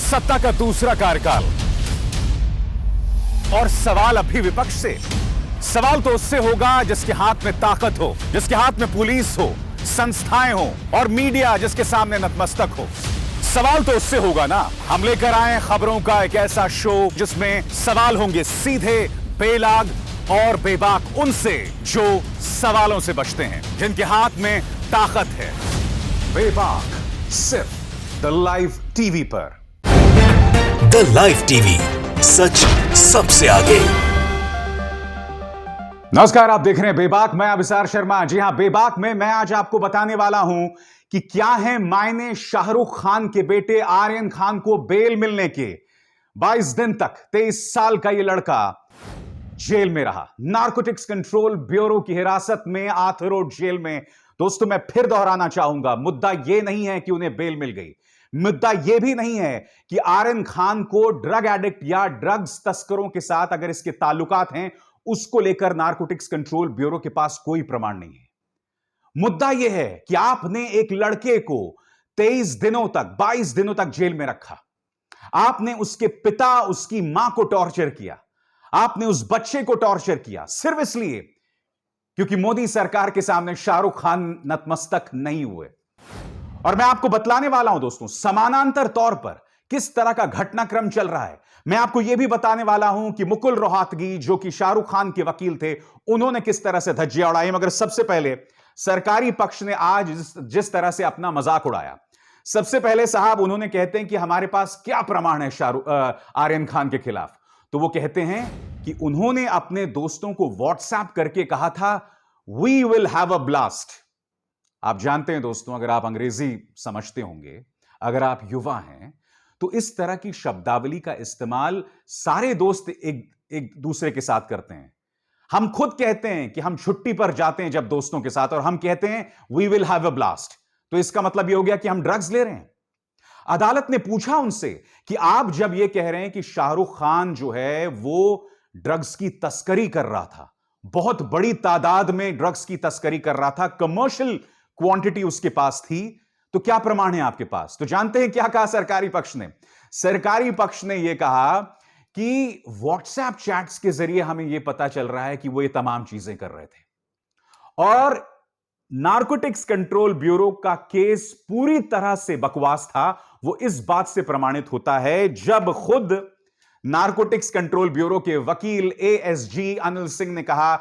सत्ता का दूसरा कार्यकाल और सवाल अब भी विपक्ष से। सवाल तो उससे होगा जिसके हाथ में ताकत हो, जिसके हाथ में पुलिस हो, संस्थाएं हो और मीडिया जिसके सामने नतमस्तक हो। सवाल तो उससे होगा ना। हम लेकर आए खबरों का एक ऐसा शो जिसमें सवाल होंगे सीधे, बेलाग और बेबाक उनसे जो सवालों से बचते हैं, जिनके हाथ में ताकत है। बेबाक सिर्फ द लाइव टीवी पर। द लाइव टीवी, सच सबसे आगे। नमस्कार, आप देख रहे हैं बेबाक। मैं अभिसार शर्मा। जी हां, बेबाक में मैं आज आपको बताने वाला हूं कि क्या है मायने शाहरुख खान के बेटे आर्यन खान को बेल मिलने के। 22 दिन तक 23 साल का यह लड़का जेल में रहा, नारकोटिक्स कंट्रोल ब्यूरो की हिरासत में, आर्थर रोड जेल में। दोस्तों, मैं फिर दोहराना चाहूंगा, मुद्दा यह नहीं है कि उन्हें बेल मिल गई। मुद्दा यह भी नहीं है कि आर्यन खान को ड्रग एडिक्ट या ड्रग्स तस्करों के साथ अगर इसके ताल्लुकात हैं, उसको लेकर नारकोटिक्स कंट्रोल ब्यूरो के पास कोई प्रमाण नहीं है। मुद्दा यह है कि आपने एक लड़के को 23 दिनों तक, 22 दिनों तक जेल में रखा। आपने उसके पिता, उसकी मां को टॉर्चर किया। आपने उस बच्चे को टॉर्चर किया सिर्फ इसलिए क्योंकि मोदी सरकार के सामने शाहरुख खान नतमस्तक नहीं हुए। और मैं आपको बतलाने वाला हूं दोस्तों, समानांतर तौर पर किस तरह का घटनाक्रम चल रहा है। मैं आपको यह भी बताने वाला हूं कि मुकुल रोहतगी, जो कि शाहरुख खान के वकील थे, उन्होंने किस तरह से धज्जियां उड़ाई। मगर सबसे पहले सरकारी पक्ष ने आज जिस तरह से अपना मजाक उड़ाया, सबसे पहले साहब उन्होंने कहते हैं कि हमारे पास क्या प्रमाण है आर्यन खान के खिलाफ। तो वो कहते हैं कि उन्होंने अपने दोस्तों को व्हाट्सएप करके कहा था, we will have a blast. आप जानते हैं दोस्तों, अगर आप अंग्रेजी समझते होंगे, अगर आप युवा हैं, तो इस तरह की शब्दावली का इस्तेमाल सारे दोस्त एक दूसरे के साथ करते हैं। हम खुद कहते हैं कि हम छुट्टी पर जाते हैं जब दोस्तों के साथ, और हम कहते हैं we will have a blast. तो इसका मतलब यह हो गया कि हम ड्रग्स ले रहे हैं। अदालत ने पूछा उनसे कि आप जब यह कह रहे हैं कि शाहरुख खान जो है वो ड्रग्स की तस्करी कर रहा था, बहुत बड़ी तादाद में ड्रग्स की तस्करी कर रहा था, कमर्शियल क्वांटिटी उसके पास थी, तो क्या प्रमाण है आपके पास? तो जानते हैं क्या कहा सरकारी पक्ष ने? सरकारी पक्ष ने यह कहा कि व्हाट्सएप चैट्स के जरिए हमें यह पता चल रहा है कि वो ये तमाम चीजें कर रहे थे। और नारकोटिक्स कंट्रोल ब्यूरो का केस पूरी तरह से बकवास था। वो इस बात से प्रमाणित होता है जब खुद नारकोटिक्स कंट्रोल ब्यूरो के वकील एएसजी अनिल सिंह ने कहा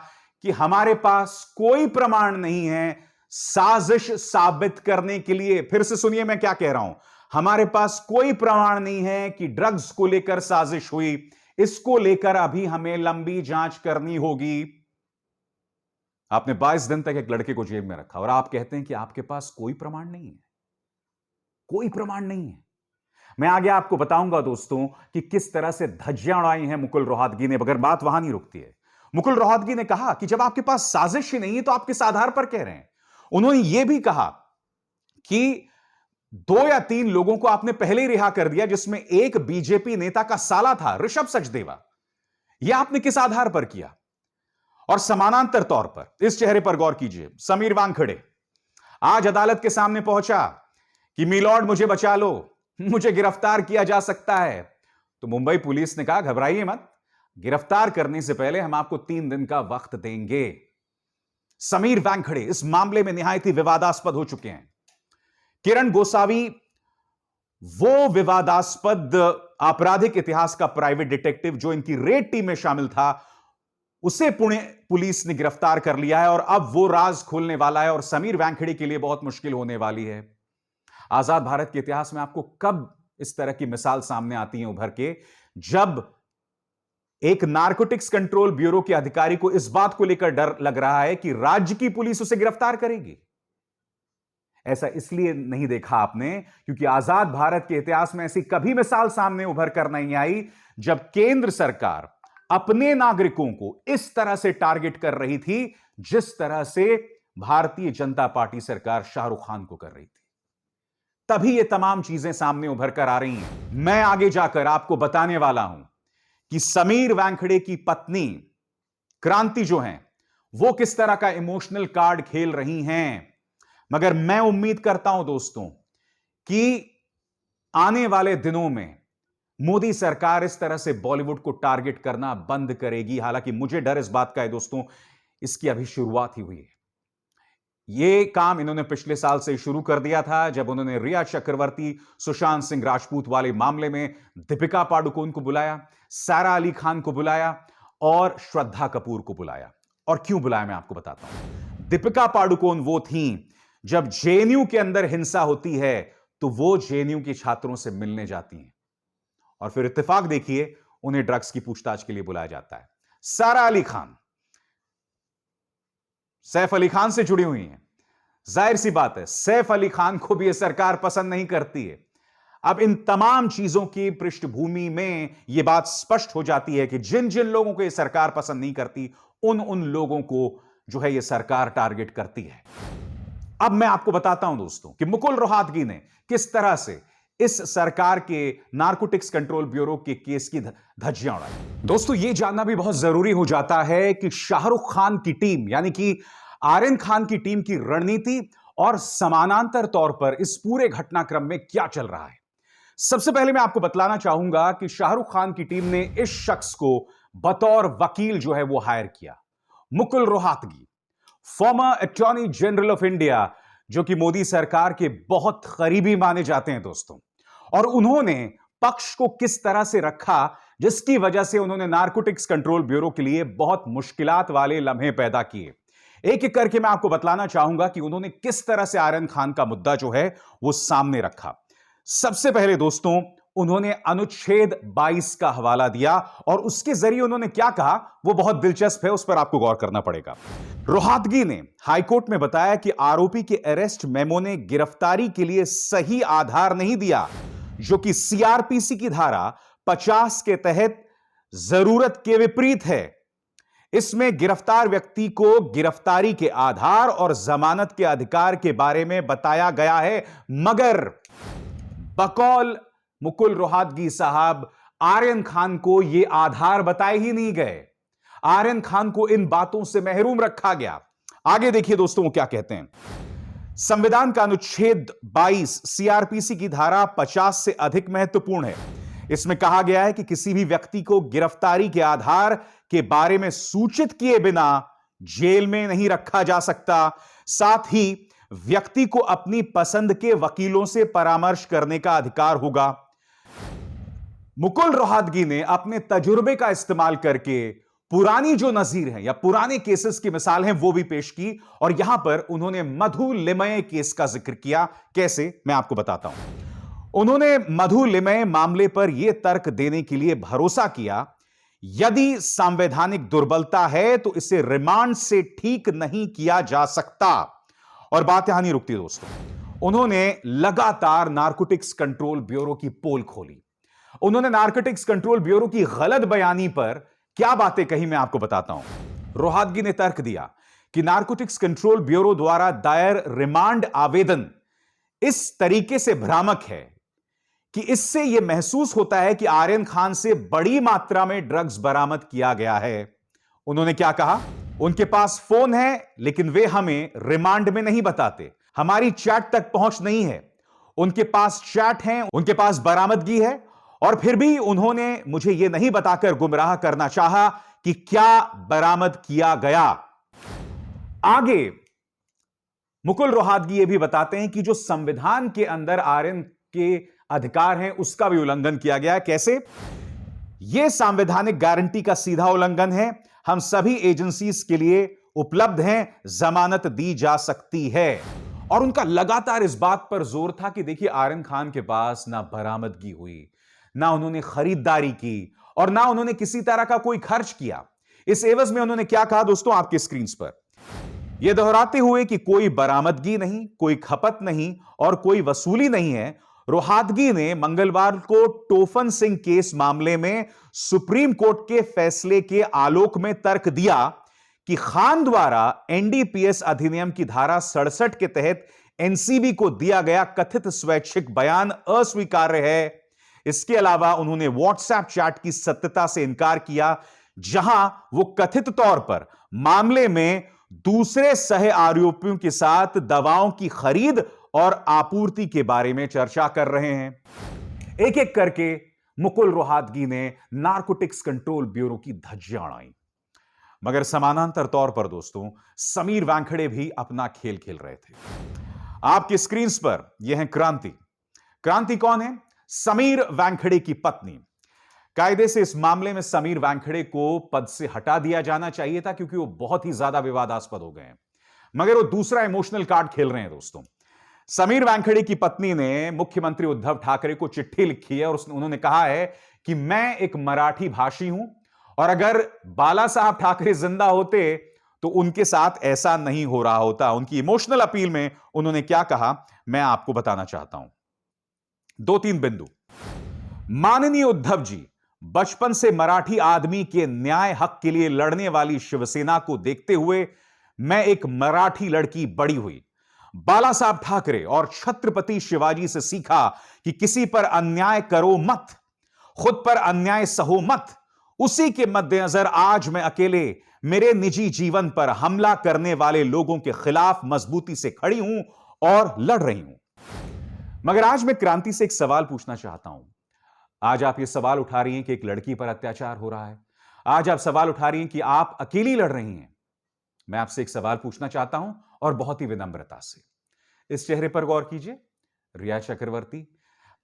कि हमारे पास कोई प्रमाण नहीं है साजिश साबित करने के लिए। फिर से सुनिए मैं क्या कह रहा हूं, हमारे पास कोई प्रमाण नहीं है कि ड्रग्स को लेकर साजिश हुई। इसको लेकर अभी हमें लंबी जांच करनी होगी। आपने 22 दिन तक एक लड़के को जेल में रखा और आप कहते हैं कि आपके पास कोई प्रमाण नहीं है। कोई प्रमाण नहीं है। मैं आगे आपको बताऊंगा दोस्तों कि किस तरह से धज्जियां उड़ाई हैं मुकुल रोहतगी ने, मगर बात वहां नहीं रुकती है। मुकुल रोहतगी ने कहा कि जब आपके पास साजिश ही नहीं है तो आप किस आधार पर कह रहे हैं। उन्होंने यह भी कहा कि 2 या 3 लोगों को आपने पहले ही रिहा कर दिया, जिसमें एक बीजेपी नेता का साला था, ऋषभ सचदेवा। यह आपने किस आधार पर किया? और समानांतर तौर पर इस चेहरे पर गौर कीजिए, समीर वानखेड़े आज अदालत के सामने पहुंचा कि मिलॉर्ड मुझे बचा लो, मुझे गिरफ्तार किया जा सकता है। तो मुंबई पुलिस ने कहा घबराइए मत, गिरफ्तार करने से पहले हम आपको 3 दिन का वक्त देंगे। समीर वानखेड़े इस मामले में निहायत ही विवादास्पद हो चुके हैं। किरण गोसावी, वो विवादास्पद आपराधिक इतिहास का प्राइवेट डिटेक्टिव जो इनकी रेड टीम में शामिल था, उसे पुणे पुलिस ने गिरफ्तार कर लिया है और अब वो राज खोलने वाला है और समीर वानखेड़े के लिए बहुत मुश्किल होने वाली है। आजाद भारत के इतिहास में आपको कब इस तरह की मिसाल सामने आती है उभर के, जब एक नारकोटिक्स कंट्रोल ब्यूरो के अधिकारी को इस बात को लेकर डर लग रहा है कि राज्य की पुलिस उसे गिरफ्तार करेगी? ऐसा इसलिए नहीं देखा आपने क्योंकि आजाद भारत के इतिहास में ऐसी कभी मिसाल सामने उभर कर नहीं आई जब केंद्र सरकार अपने नागरिकों को इस तरह से टारगेट कर रही थी जिस तरह से भारतीय जनता पार्टी सरकार शाहरुख खान को कर रही थी। तभी ये तमाम चीजें सामने उभर कर आ रही हैं। मैं आगे जाकर आपको बताने वाला हूं कि समीर वानखेड़े की पत्नी क्रांति जो हैं, वो किस तरह का इमोशनल कार्ड खेल रही हैं। मगर मैं उम्मीद करता हूं दोस्तों कि आने वाले दिनों में मोदी सरकार इस तरह से बॉलीवुड को टारगेट करना बंद करेगी। हालांकि मुझे डर इस बात का है दोस्तों, इसकी अभी शुरुआत ही हुई है। यह काम इन्होंने पिछले साल से शुरू कर दिया था, जब उन्होंने रिया चक्रवर्ती, सुशांत सिंह राजपूत वाले मामले में दीपिका पादुकोण को बुलाया, सारा अली खान को बुलाया और श्रद्धा कपूर को बुलाया। और क्यों बुलाया मैं आपको बताता हूं। दीपिका पादुकोण वो थी, जब जेएनयू के अंदर हिंसा होती है तो वो जेएनयू के छात्रों से मिलने जाती हैं और फिर इत्तेफाक देखिए उन्हें ड्रग्स की पूछताछ के लिए बुलाया जाता है। सारा अली खान सैफ अली खान से जुड़ी हुई हैं। जाहिर सी बात है, सैफ अली खान को भी यह सरकार पसंद नहीं करती है। अब इन तमाम चीजों की पृष्ठभूमि में यह बात स्पष्ट हो जाती है कि जिन जिन लोगों को यह सरकार पसंद नहीं करती, उन लोगों को जो है यह सरकार टारगेट करती है। अब मैं आपको बताता हूं दोस्तों कि मुकुल रोहतगी ने किस तरह से इस सरकार के नारकोटिक्स कंट्रोल ब्यूरो के केस की धज्जियां उड़ाई। दोस्तों, यह जानना भी बहुत जरूरी हो जाता है कि शाहरुख खान की टीम यानी कि आर्यन खान की टीम की रणनीति और समानांतर तौर पर इस पूरे घटनाक्रम में क्या चल रहा है। सबसे पहले मैं आपको बतलाना चाहूंगा कि शाहरुख खान की टीम ने इस शख्स को बतौर वकील जो है वो हायर किया, Mukul Rohatgi, farmer attorney general of India, जो कि मोदी सरकार के बहुत करीबी माने जाते हैं दोस्तों। और उन्होंने पक्ष को किस तरह से रखा, जिसकी वजह से उन्होंने नारकोटिक्स कंट्रोल ब्यूरो के लिए बहुत मुश्किलात वाले लम्हे पैदा किए। एक एक करके मैं आपको बतलाना चाहूंगा कि उन्होंने किस तरह से आर्यन खान का मुद्दा जो है वो सामने रखा। सबसे पहले दोस्तों, उन्होंने अनुच्छेद 22 का हवाला दिया और उसके जरिए उन्होंने क्या कहा वो बहुत दिलचस्प है, उस पर आपको गौर करना पड़ेगा। रोहतगी ने हाईकोर्ट में बताया कि आरोपी के अरेस्ट मेमो ने गिरफ्तारी के लिए सही आधार नहीं दिया, जो कि सीआरपीसी की धारा 50 के तहत जरूरत के विपरीत है। इसमें गिरफ्तार व्यक्ति को गिरफ्तारी के आधार और जमानत के अधिकार के बारे में बताया गया है, मगर बकौल मुकुल रोहतगी साहब आर्यन खान को यह आधार बताए ही नहीं गए। आर्यन खान को इन बातों से महरूम रखा गया। आगे देखिए दोस्तों वो क्या कहते हैं। संविधान का अनुच्छेद 22 सीआरपीसी की धारा 50 से अधिक महत्वपूर्ण है। इसमें कहा गया है कि किसी भी व्यक्ति को गिरफ्तारी के आधार के बारे में सूचित किए बिना जेल में नहीं रखा जा सकता। साथ ही व्यक्ति को अपनी पसंद के वकीलों से परामर्श करने का अधिकार होगा। मुकुल रोहतगी ने अपने तजुर्बे का इस्तेमाल करके पुरानी जो नजीर है या पुराने केसेस की मिसाल है वो भी पेश की और यहां पर उन्होंने मधु लिमये केस का जिक्र किया। कैसे, मैं आपको बताता हूं। उन्होंने मधु लिमये मामले पर यह तर्क देने के लिए भरोसा किया, यदि संवैधानिक दुर्बलता है तो इसे रिमांड से ठीक नहीं किया जा सकता। और बात यहां नहीं रुकती दोस्तों, उन्होंने लगातार नारकोटिक्स कंट्रोल ब्यूरो की पोल खोली। उन्होंने नारकोटिक्स कंट्रोल ब्यूरो की गलत बयानी पर क्या बातें कही मैं आपको बताता हूं। रोहतगी ने तर्क दिया कि नारकोटिक्स कंट्रोल ब्यूरो द्वारा दायर रिमांड आवेदन इस तरीके से भ्रामक है कि इससे यह महसूस होता है कि आर्यन खान से बड़ी मात्रा में ड्रग्स बरामद किया गया है। उन्होंने क्या कहा, उनके पास फोन है लेकिन वे हमें रिमांड में नहीं बताते, हमारी चैट तक पहुंच नहीं है। उनके पास चैट है, उनके पास बरामदगी है और फिर भी उन्होंने मुझे यह नहीं बताकर गुमराह करना चाहा कि क्या बरामद किया गया। आगे मुकुल रोहतगी यह भी बताते हैं कि जो संविधान के अंदर आर्यन के अधिकार हैं उसका भी उल्लंघन किया गया है। कैसे? यह संवैधानिक गारंटी का सीधा उल्लंघन है। हम सभी एजेंसीज के लिए उपलब्ध हैं, जमानत दी जा सकती है। और उनका लगातार इस बात पर जोर था कि देखिए आर्यन खान के पास ना बरामदगी हुई, ना उन्होंने खरीदारी की और ना उन्होंने किसी तरह का कोई खर्च किया। इस एवज में उन्होंने क्या कहा दोस्तों आपकी स्क्रीन पर, यह दोहराते हुए कि कोई बरामदगी नहीं, कोई खपत नहीं और कोई वसूली नहीं है, रोहतगी ने मंगलवार को टोफन सिंह केस मामले में सुप्रीम कोर्ट के फैसले के आलोक में तर्क दिया कि खान द्वारा एनडीपीएस अधिनियम की धारा 67 के तहत एनसीबी को दिया गया कथित स्वैच्छिक बयान अस्वीकार्य है। इसके अलावा उन्होंने व्हाट्सएप चैट की सत्यता से इनकार किया, जहां वो कथित तौर पर मामले में दूसरे सह आरोपियों के साथ दवाओं की खरीद और आपूर्ति के बारे में चर्चा कर रहे हैं। एक एक करके मुकुल रोहतगी ने नारकोटिक्स कंट्रोल ब्यूरो की धज्जियां उड़ाई। मगर समानांतर तौर पर दोस्तों, समीर वानखेड़े भी अपना खेल खेल रहे थे। आपकी स्क्रीन पर यह है क्रांति। क्रांति कौन है? समीर वानखेड़े की पत्नी। कायदे से इस मामले में समीर वानखेड़े को पद से हटा दिया जाना चाहिए था, क्योंकि वो बहुत ही ज्यादा विवादास्पद हो गए हैं। मगर वो दूसरा इमोशनल कार्ड खेल रहे हैं दोस्तों। समीर वानखेड़े की पत्नी ने मुख्यमंत्री उद्धव ठाकरे को चिट्ठी लिखी है और उन्होंने कहा है कि मैं एक मराठी भाषी हूं और अगर बाला साहब ठाकरे जिंदा होते तो उनके साथ ऐसा नहीं हो रहा होता। उनकी इमोशनल अपील में उन्होंने क्या कहा, मैं आपको बताना चाहता हूं। 2-3 बिंदु। माननीय उद्धव जी, बचपन से मराठी आदमी के न्याय हक के लिए लड़ने वाली शिवसेना को देखते हुए मैं एक मराठी लड़की बड़ी हुई। बाला साहब ठाकरे और छत्रपति शिवाजी से सीखा कि किसी पर अन्याय करो मत, खुद पर अन्याय सहो मत। उसी के मद्देनजर आज मैं अकेले मेरे निजी जीवन पर हमला करने वाले लोगों के खिलाफ मजबूती से खड़ी हूं और लड़ रही हूं। मगर आज मैं क्रांति से एक सवाल पूछना चाहता हूं। आज आप ये सवाल उठा रही हैं कि एक लड़की पर अत्याचार हो रहा है। आज आप सवाल उठा रही हैं कि आप अकेली लड़ रही हैं। मैं आपसे एक सवाल पूछना चाहता हूं और बहुत ही विनम्रता से। इस चेहरे पर गौर कीजिए, रिया चक्रवर्ती।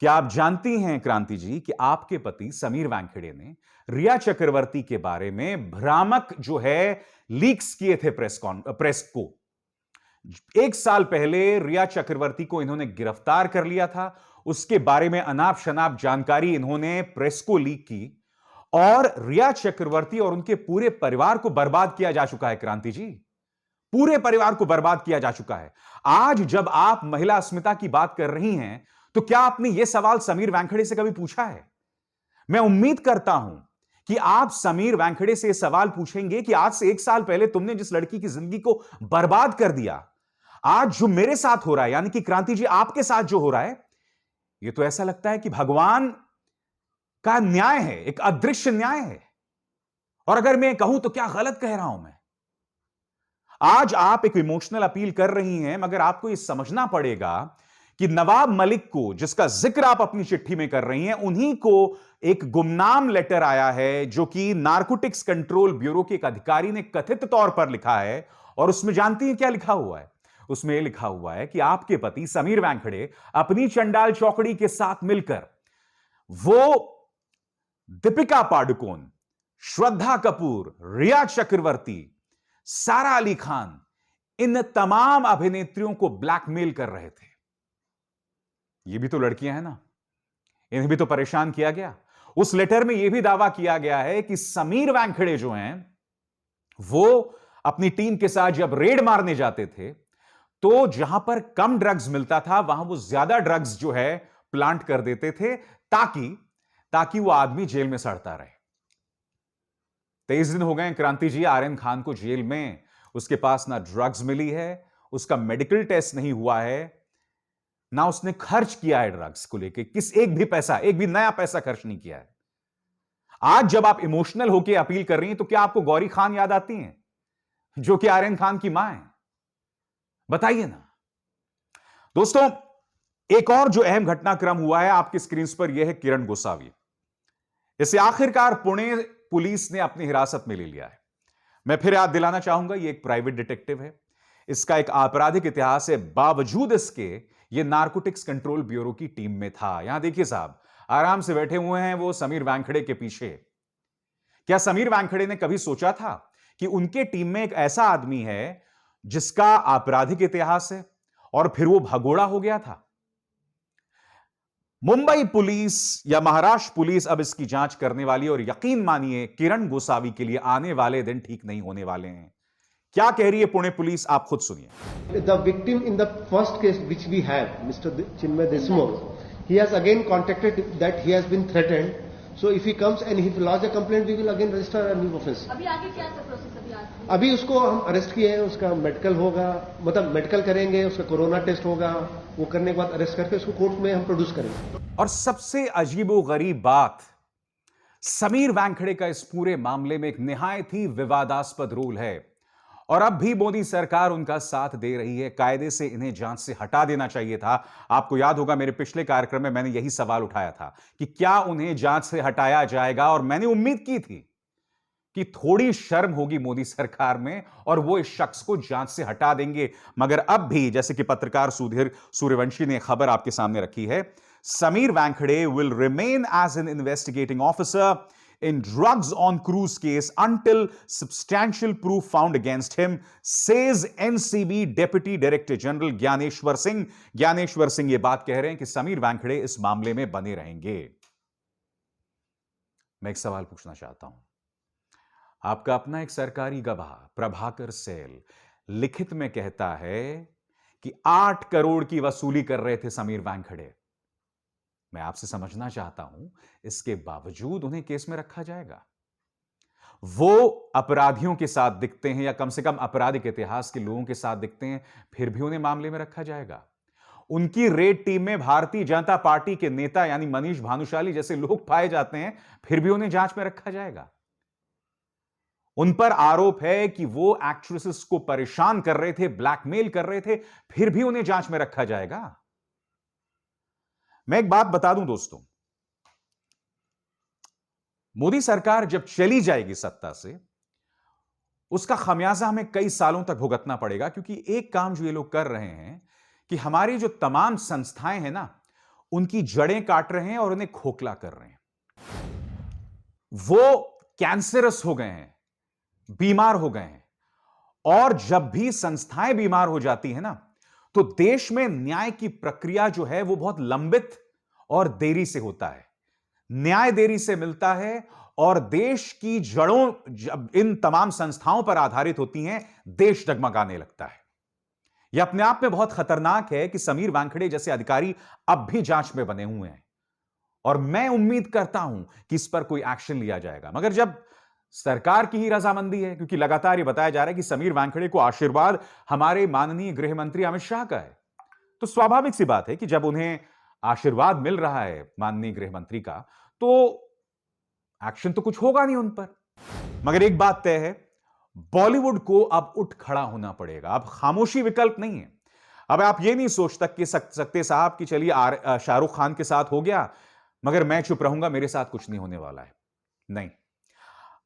क्या आप जानती हैं क्रांति जी कि आपके पति समीर वानखेड़े ने रिया चक्रवर्ती के बारे में भ्रामक जो है लीक्स किए थे प्रेस को। 1 साल पहले रिया चक्रवर्ती को इन्होंने गिरफ्तार कर लिया था। उसके बारे में अनाप शनाप जानकारी इन्होंने प्रेस को लीक की और रिया चक्रवर्ती और उनके पूरे परिवार को बर्बाद किया जा चुका है। क्रांति जी, पूरे परिवार को बर्बाद किया जा चुका है। आज जब आप महिला अस्मिता की बात कर रही हैं, तो क्या आपने यह सवाल समीर वानखेड़े से कभी पूछा है? मैं उम्मीद करता हूं कि आप समीर वानखेड़े से यह सवाल पूछेंगे कि आज से 1 साल पहले तुमने जिस लड़की की जिंदगी को बर्बाद कर दिया, आज जो मेरे साथ हो रहा है, यानी कि क्रांति जी आपके साथ जो हो रहा है, यह तो ऐसा लगता है कि भगवान का न्याय है, एक अदृश्य न्याय है। और अगर मैं कहूं तो क्या गलत कह रहा हूं मैं? आज आप एक इमोशनल अपील कर रही हैं, मगर आपको यह समझना पड़ेगा कि नवाब मलिक को, जिसका जिक्र आप अपनी चिट्ठी में कर रही हैं, उन्हीं को एक गुमनाम लेटर आया है जो कि नारकोटिक्स कंट्रोल ब्यूरो के एक अधिकारी ने कथित तौर पर लिखा है। और उसमें जानती हैं क्या लिखा हुआ है? उसमें यह लिखा हुआ है कि आपके पति समीर वानखेड़े अपनी चंडाल चौकड़ी के साथ मिलकर वो दीपिका पादुकोण, श्रद्धा कपूर, रिया चक्रवर्ती, सारा अली खान, इन तमाम अभिनेत्रियों को ब्लैकमेल कर रहे थे। ये भी तो लड़कियां हैं ना, इन्हें भी तो परेशान किया गया। उस लेटर में यह भी दावा किया गया है कि समीर वानखेड़े जो हैं, वो अपनी टीम के साथ जब रेड मारने जाते थे तो जहां पर कम ड्रग्स मिलता था वहां वो ज्यादा ड्रग्स जो है प्लांट कर देते थे ताकि वो आदमी जेल में सड़ता रहे। 23 दिन हो गए क्रांति जी आर्यन खान को जेल में। उसके पास ना ड्रग्स मिली है, उसका मेडिकल टेस्ट नहीं हुआ है, ना उसने खर्च किया है ड्रग्स को लेके। एक भी नया पैसा खर्च नहीं किया है। आज जब आप इमोशनल होकर अपील कर रही हैं, तो क्या आपको गौरी खान याद आती हैं, जो कि आर्यन खान की मां है? बताइए ना दोस्तों। एक और जो अहम घटनाक्रम हुआ है आपकी स्क्रीन पर, यह है किरण गोसावी। इसे आखिरकार पुणे पुलिस ने अपनी हिरासत में ले लिया है। मैं फिर याद दिलाना चाहूंगा, यह एक प्राइवेट डिटेक्टिव है, इसका एक आपराधिक इतिहास है। बावजूद इसके यह नारकोटिक्स कंट्रोल ब्यूरो की टीम में था। यहां देखिए साहब, आराम से बैठे हुए हैं वो समीर वानखेड़े के पीछे। क्या समीर वानखेड़े ने कभी सोचा था कि उनके टीम में एक ऐसा आदमी है जिसका आपराधिक इतिहास है और फिर वो भगोड़ा हो गया था? मुंबई पुलिस या महाराष्ट्र पुलिस अब इसकी जांच करने वाली, और यकीन मानिए किरण गोसावी के लिए आने वाले दिन ठीक नहीं होने वाले हैं। क्या कह रही है पुणे पुलिस, आप खुद सुनिए। The victim in the first case which we have, Mr. Chinmay Deshmukh, he has again contacted that he has been threatened. So if he comes and if he lodge a complaint, we will again register a new offense. अभी आगे क्या process? अभी उसको हम arrest किए हैं, उसका medical होगा, मतलब मेडिकल करेंगे, उसका कोरोना टेस्ट होगा, वो करने के बाद अरेस्ट करके उसको कोर्ट में हम प्रोड्यूस करेंगे। और सबसे अजीबोगरीब बात, समीर वानखेड़े का इस पूरे मामले में एक निहायत ही विवादास्पद रोल है। और अब भी मोदी सरकार उनका साथ दे रही है। कायदे से इन्हें जांच से हटा देना चाहिए था। आपको याद होगा मेरे पिछले कार्यक्रम में मैंने यही सवाल उठाया था कि क्या उन्हें जांच से हटाया जाएगा, और मैंने उम्मीद की थी कि थोड़ी शर्म होगी मोदी सरकार में और वो इस शख्स को जांच से हटा देंगे। मगर अब भी, जैसे कि पत्रकार सुधीर सूर्यवंशी ने खबर आपके सामने रखी है, Sameer Wankhede will remain as an investigating officer in drugs on cruise case until substantial proof found against him, says NCB Deputy Director General Dnyaneshwar Singh. Dnyaneshwar Singh ये बात कह रहे हैं कि समीर वानखेड़े इस मामले में बने रहेंगे। मैं एक सवाल पूछना चाहता हूं। आपका अपना एक सरकारी गवाह प्रभाकर सेल लिखित में कहता है कि 8 करोड़ की वसूली कर रहे थे समीर वानखेड़े। मैं आपसे समझना चाहता हूं, इसके बावजूद उन्हें केस में रखा जाएगा? वो अपराधियों के साथ दिखते हैं, या कम से कम आपराधिक इतिहास के लोगों के साथ दिखते हैं, फिर भी उन्हें मामले में रखा जाएगा? उनकी रेड टीम में भारतीय जनता पार्टी के नेता यानी मनीष भानुशाली जैसे लोग पाए जाते हैं, फिर भी उन्हें जांच में रखा जाएगा? उन पर आरोप है कि वो एक्ट्रेसेस को परेशान कर रहे थे, ब्लैकमेल कर रहे थे, फिर भी उन्हें जांच में रखा जाएगा? मैं एक बात बता दूं दोस्तों, मोदी सरकार जब चली जाएगी सत्ता से, उसका खमियाजा हमें कई सालों तक भुगतना पड़ेगा। क्योंकि एक काम जो ये लोग कर रहे हैं कि हमारी जो तमाम संस्थाएं हैं ना, उनकी जड़ें काट रहे हैं और उन्हें खोखला कर रहे हैं। वो कैंसरस हो गए हैं, बीमार हो गए हैं, और जब भी संस्थाएं बीमार हो जाती है ना, तो देश में न्याय की प्रक्रिया जो है वो बहुत लंबित और देरी से होता है। न्याय देरी से मिलता है, और देश की जड़ों जब इन तमाम संस्थाओं पर आधारित होती हैं, देश डगमगाने लगता है। यह अपने आप में बहुत खतरनाक है कि समीर वानखेड़े जैसे अधिकारी अब भी जांच में बने हुए हैं, और मैं उम्मीद करता हूं कि इस पर कोई एक्शन लिया जाएगा। मगर जब सरकार की ही रजामंदी है, क्योंकि लगातार यह बताया जा रहा है कि समीर वानखेड़े को आशीर्वाद हमारे माननीय गृह मंत्री अमित शाह का है, तो स्वाभाविक सी बात है कि जब उन्हें आशीर्वाद मिल रहा है माननीय गृह मंत्री का, तो एक्शन तो कुछ होगा नहीं उन पर। मगर एक बात तय है, बॉलीवुड को अब उठ खड़ा होना पड़ेगा। अब खामोशी विकल्प नहीं है। अब आप ये नहीं सोच सकते साहब कि चलिए शाहरुख खान के साथ हो गया, मगर मैं चुप रहूंगा, मेरे साथ कुछ नहीं होने वाला है। नहीं,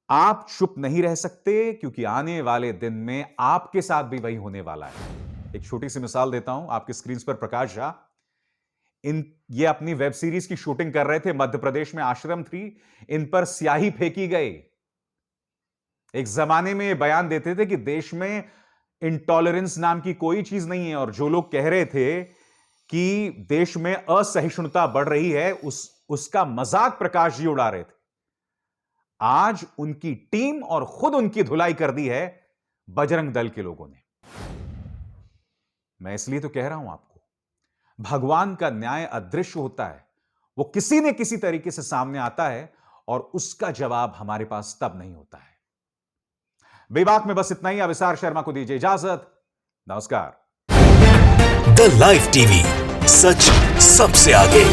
आप चुप नहीं रह सकते, क्योंकि आने वाले दिन में आपके साथ भी वही होने वाला है। एक छोटी सी मिसाल देता हूं आपकी स्क्रीन पर। प्रकाश झा ये अपनी वेब सीरीज की शूटिंग कर रहे थे मध्य प्रदेश में, आश्रम 3। इन पर स्याही फेंकी गई। एक जमाने में ये बयान देते थे कि देश में इंटॉलरेंस नाम की कोई चीज नहीं है, और जो लोग कह रहे थे कि देश में असहिष्णुता बढ़ रही है, उसका मजाक प्रकाश जी उड़ा रहे थे। आज उनकी टीम और खुद उनकी धुलाई कर दी है बजरंग दल के लोगों ने। मैं इसलिए तो कह रहा हूं आपको, भगवान का न्याय अदृश्य होता है। वो किसी न किसी तरीके से सामने आता है, और उसका जवाब हमारे पास तब नहीं होता है। बेबाक में बस इतना ही। अविसार शर्मा को दीजिए इजाजत। नमस्कार। द लाइव टीवी, सच सबसे आगे।